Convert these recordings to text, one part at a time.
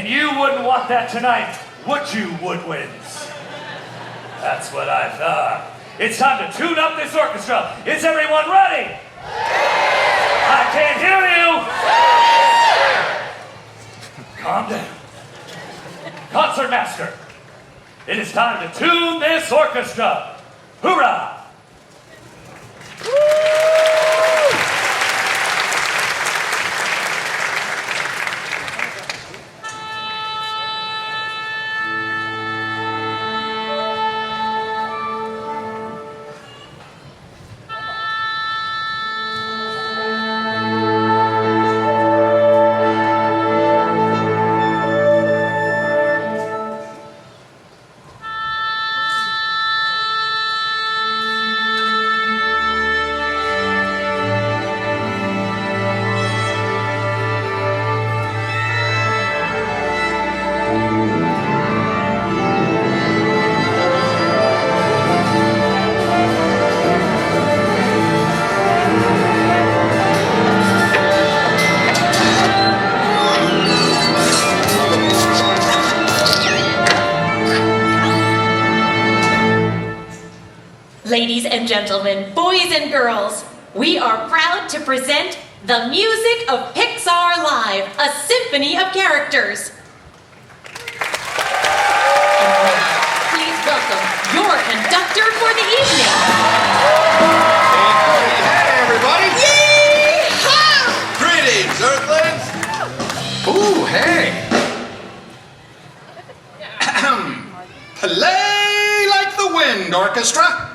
And you wouldn't want that tonight, would you, woodwinds? That's what I thought. It's time to tune up this orchestra. Is everyone ready? I can't hear you. Calm down. Concertmaster, it is time to tune this orchestra. Hoorah! Ladies and gentlemen, boys and girls, we are proud to present the music of Pixar Live, a symphony of characters. And now, please welcome your conductor for the evening. Hey, everybody! Yee-haw! Greetings, Earthlings! Ooh, hey! Play like the wind, orchestra!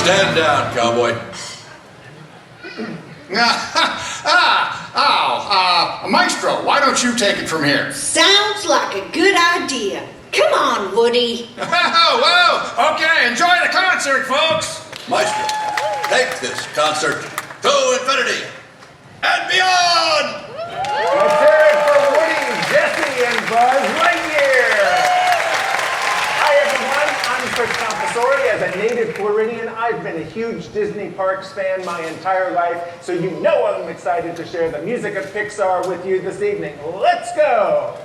Stand down, cowboy. Maestro, why don't you take it from here? Sounds like a good idea. Come on, Woody. Whoa, okay, enjoy the concert, folks. Maestro, take this concert to infinity and beyond! Let's hear it for Woody, Jesse, and Buzz Lightyear! Hi everyone, I'm Chris Compasori. As a native Floridian, I've been a huge Disney Parks fan my entire life, so you know I'm excited to share the music of Pixar with you this evening. Let's go!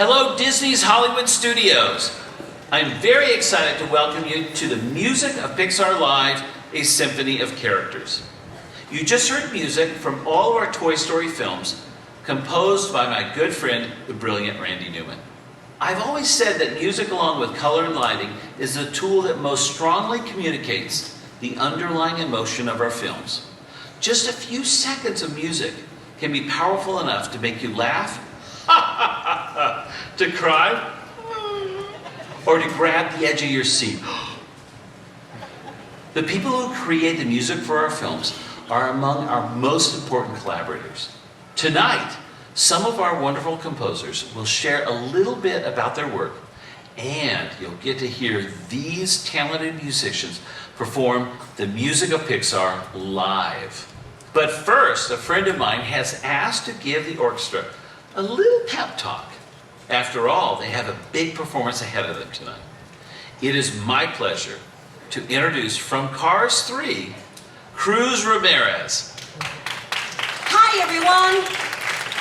Hello, Disney's Hollywood Studios. I'm very excited to welcome you to the Music of Pixar Live, a symphony of characters. You just heard music from all of our Toy Story films, composed by my good friend, the brilliant Randy Newman. I've always said that music, along with color and lighting, is the tool that most strongly communicates the underlying emotion of our films. Just a few seconds of music can be powerful enough to make you laugh, to cry, or to grab the edge of your seat. The people who create the music for our films are among our most important collaborators. Tonight, some of our wonderful composers will share a little bit about their work, and you'll get to hear these talented musicians perform the music of Pixar live. But first, a friend of mine has asked to give the orchestra a little pep talk. After all, they have a big performance ahead of them tonight. It is my pleasure to introduce from Cars 3, Cruz Ramirez. Hi, everyone.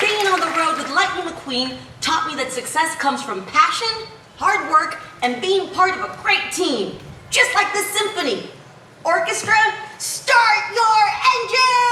Being on the road with Lightning McQueen taught me that success comes from passion, hard work, and being part of a great team. Just like the symphony. Orchestra, start your engines!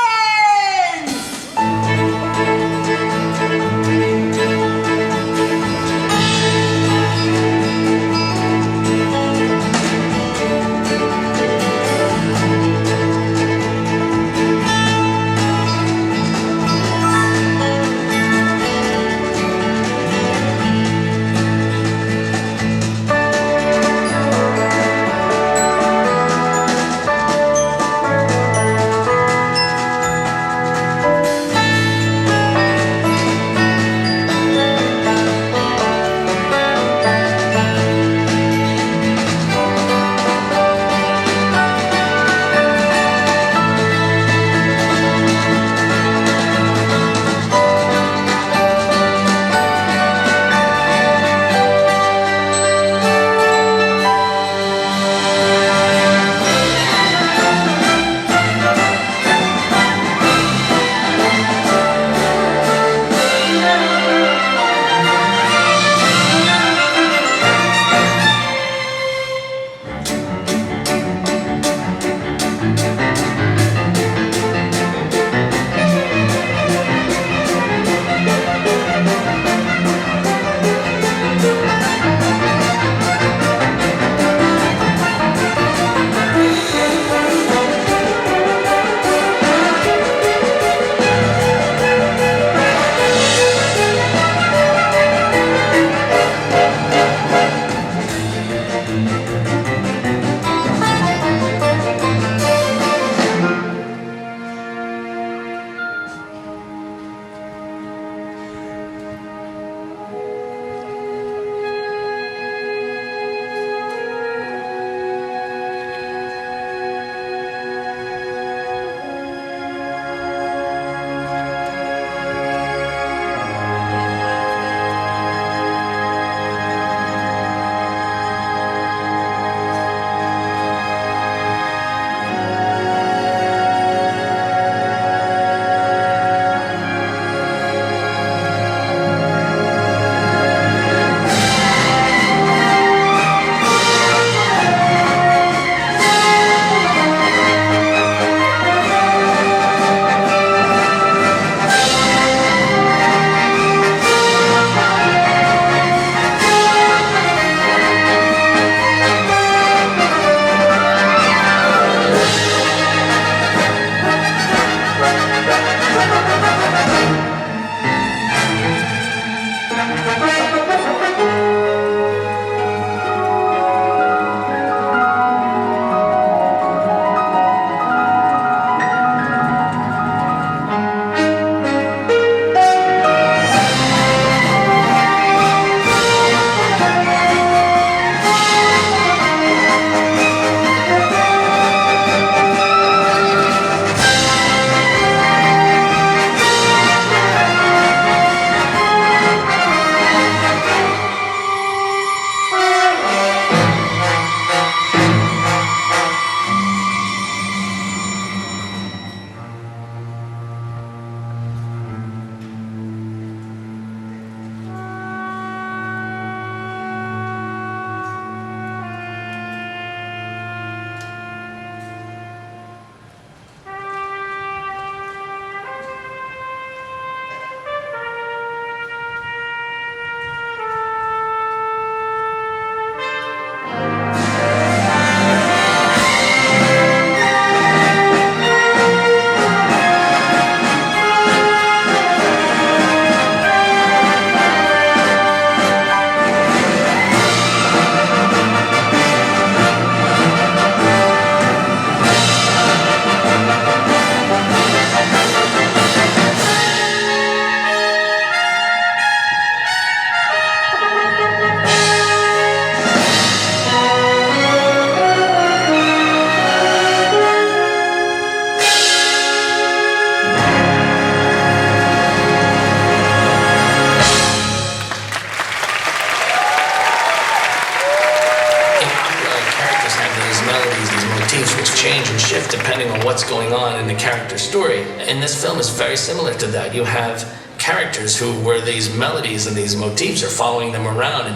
change and shift depending on what's going on in the character's story. And this film is very similar to that. You have characters where these melodies and these motifs are following them around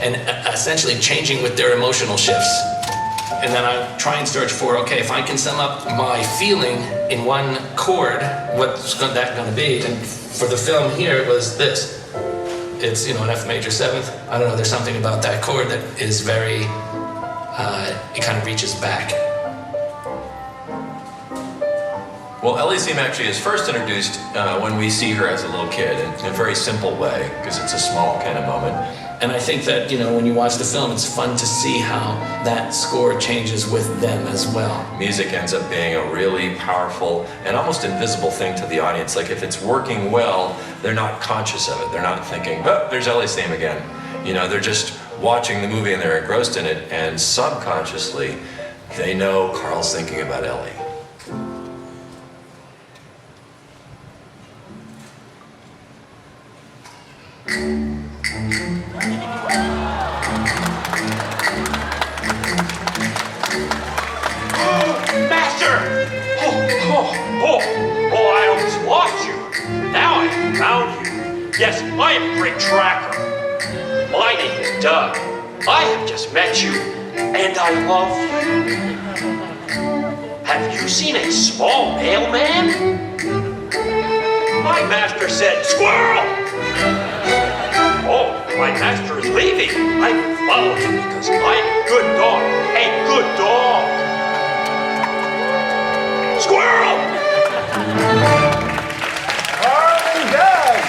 and essentially changing with their emotional shifts. And then I try and search for, okay, if I can sum up my feeling in one chord, what's that going to be? And for the film here, it was this. It's, an F major 7th. I don't know, there's something about that chord that is very, it kind of reaches back. Well, Ellie's theme actually is first introduced when we see her as a little kid in a very simple way, because it's a small kind of moment. And I think that, when you watch the film, it's fun to see how that score changes with them as well. Music ends up being a really powerful and almost invisible thing to the audience. Like if it's working well, they're not conscious of it. They're not thinking, oh, there's Ellie's theme again. They're just watching the movie and they're engrossed in it, and subconsciously, they know Carl's thinking about Ellie. I almost lost you. Now I have found you. Yes, I am a great tracker. My name is Doug. I have just met you, and I love you. Have you seen a small mailman? My master said, squirrel! Oh, my master is leaving. I will follow him because I'm a good dog. A good dog. Squirrel! Carl and Doug.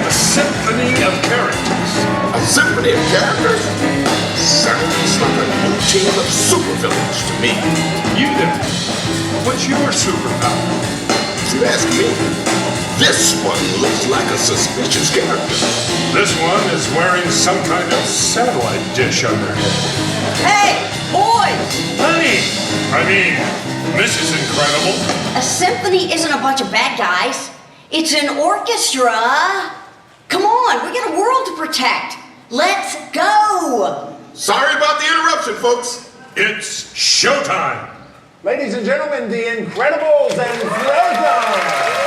Symphony of characters. A symphony of characters? Sounds like a new team of supervillains to me. You then, what's your superpower? If you ask me, this one looks like a suspicious character. This one is wearing some kind of satellite dish on their head. Hey, boys! Honey! I mean, Mrs. Incredible. A symphony isn't a bunch of bad guys. It's an orchestra. Come on, we got a world to protect. Let's go. Sorry about the interruption, folks. It's showtime. Ladies and gentlemen, The Incredibles and Frozen.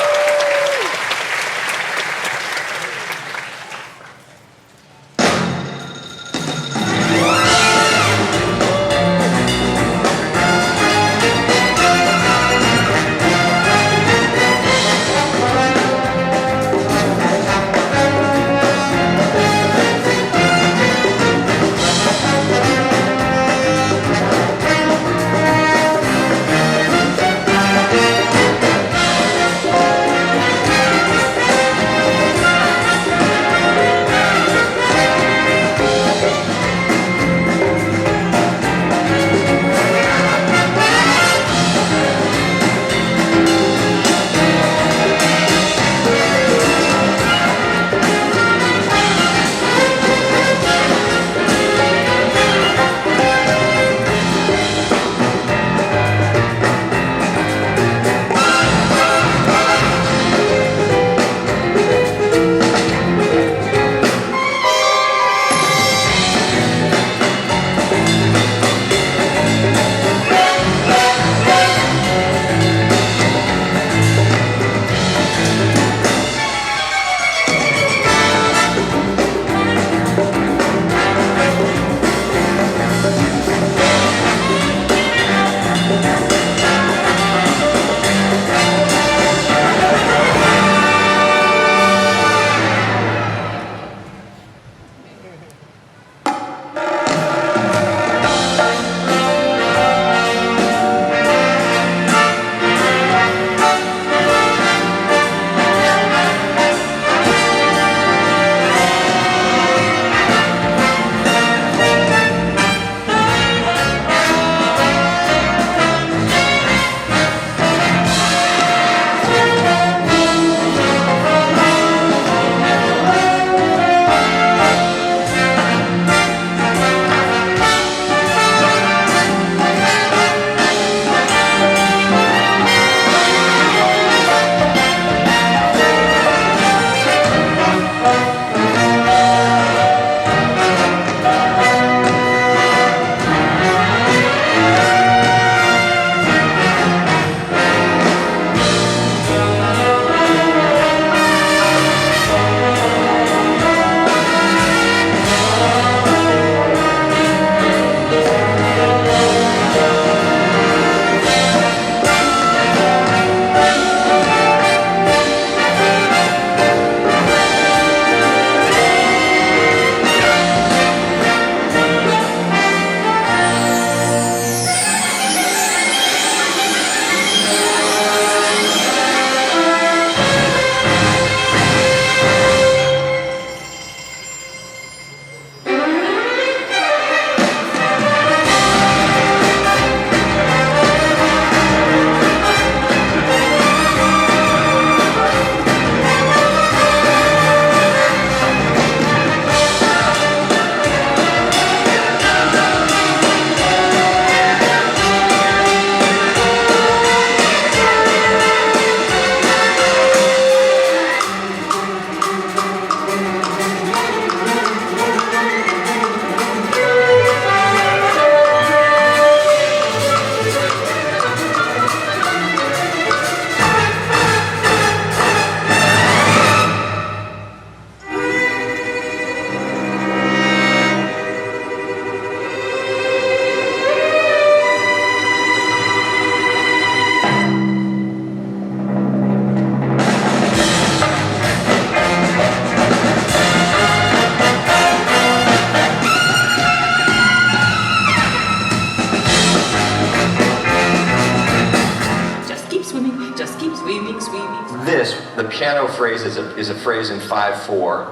the piano phrase is a phrase in 5/4.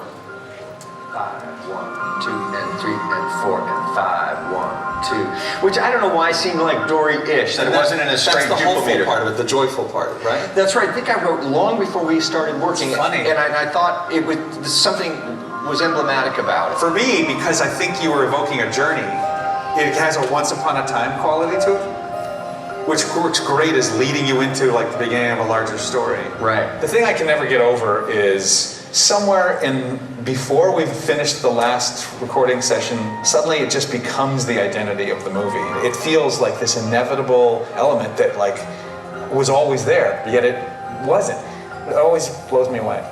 5, 1, 2, and 3, and 4, and 5, 1, 2. Which I don't know why seemed like Dory-ish, that it wasn't in a straight That's the hopeful duple-meter. part of it, the joyful part, right? That's right. I think I wrote long before we started working. Funny. And I thought it was something was emblematic about it. For me, because I think you were evoking a journey, it has a once upon a time quality to it, which works great as leading you into like the beginning of a larger story. Right. The thing I can never get over is somewhere before we've finished the last recording session, suddenly it just becomes the identity of the movie. It feels like this inevitable element that like was always there, yet it wasn't. It always blows me away.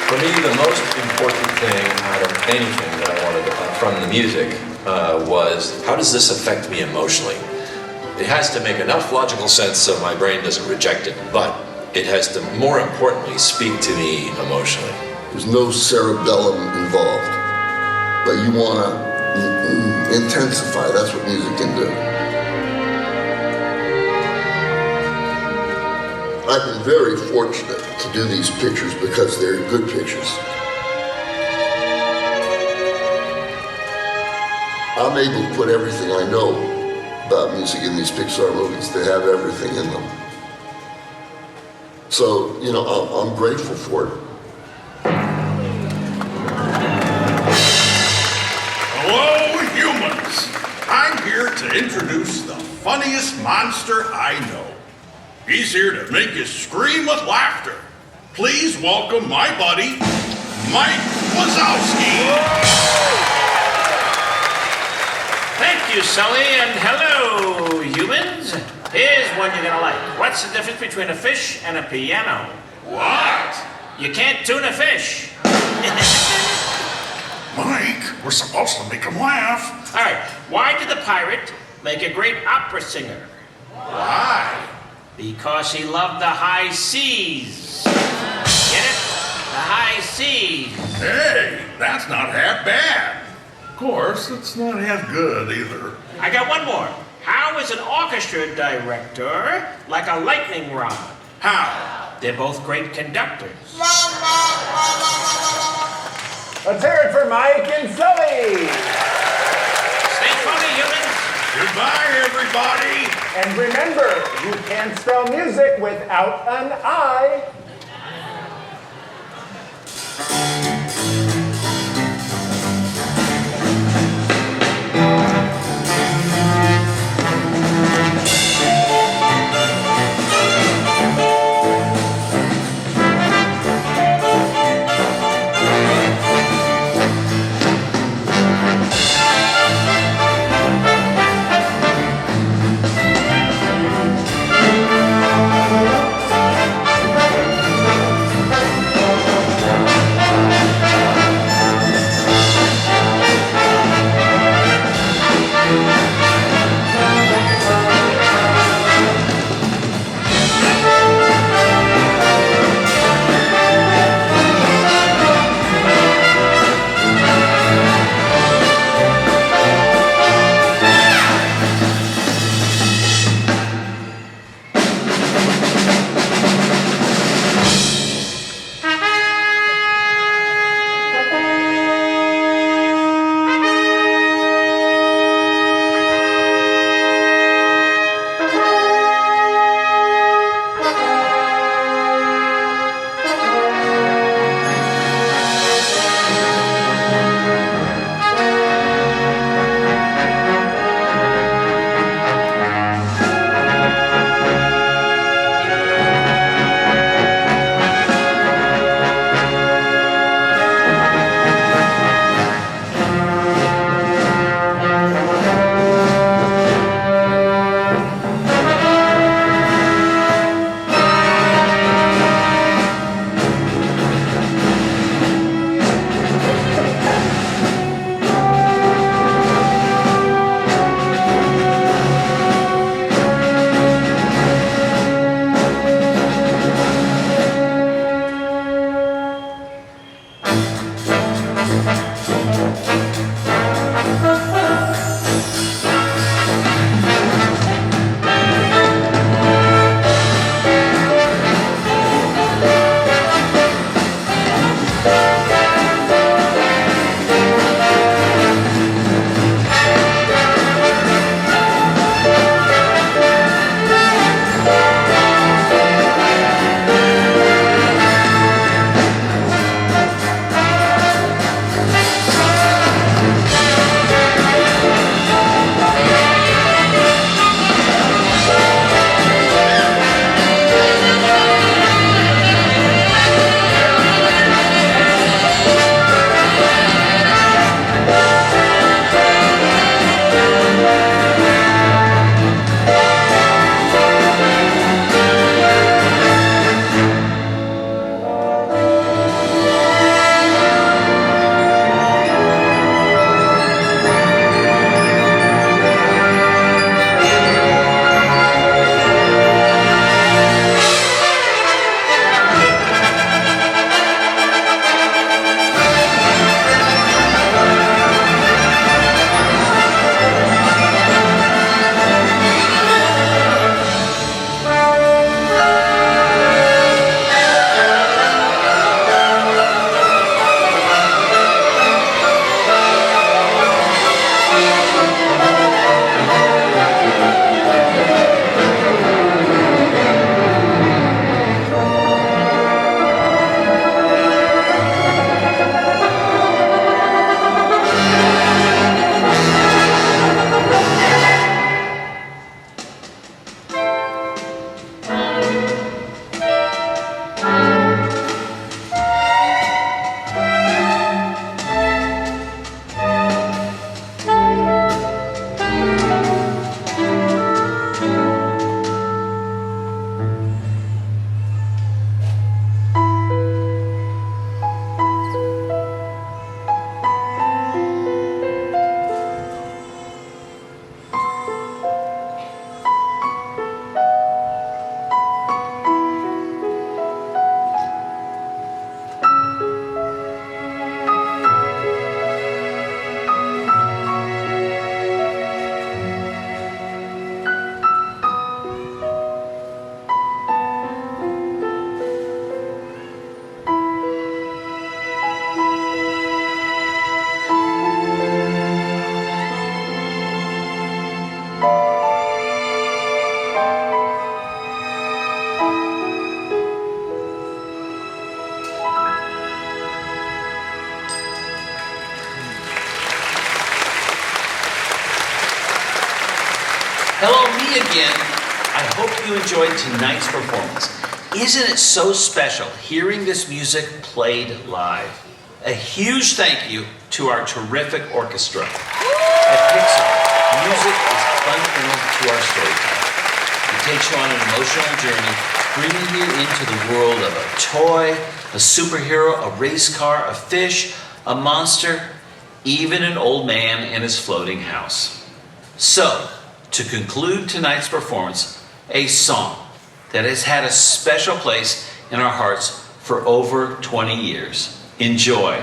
For me, the most important thing out of anything that I wanted from the music was, how does this affect me emotionally? It has to make enough logical sense so my brain doesn't reject it, but it has to, more importantly, speak to me emotionally. There's no cerebellum involved, but you want to intensify. That's what music can do. I've been very fortunate to do these pictures because they're good pictures. I'm able to put everything I know about music in these Pixar movies. They have everything in them. So, you know, I'm grateful for it. Hello, humans. I'm here to introduce the funniest monster I know. He's here to make you scream with laughter. Please welcome my buddy, Mike Wazowski. Thank you, Sully, and hello, humans. Here's one you're gonna like. What's the difference between a fish and a piano? What? You can't tune a fish. Mike, we're supposed to make him laugh. All right, why did the pirate make a great opera singer? Why? Because he loved the high seas. Get it? The high seas. Hey, that's not half bad. Of course, it's not half good either. I got one more. How is an orchestra director like a lightning rod? How? They're both great conductors. Let's hear it for Mike and Sully. Stay funny, humans. Goodbye, everybody. And remember, you can't spell music without an I. Hello, me again. I hope you enjoyed tonight's performance. Isn't it so special hearing this music played live? A huge thank you to our terrific orchestra. At Pixar, music is fundamental to our storytelling. It takes you on an emotional journey, bringing you into the world of a toy, a superhero, a race car, a fish, a monster, even an old man in his floating house. So, to conclude tonight's performance, a song that has had a special place in our hearts for over 20 years. Enjoy.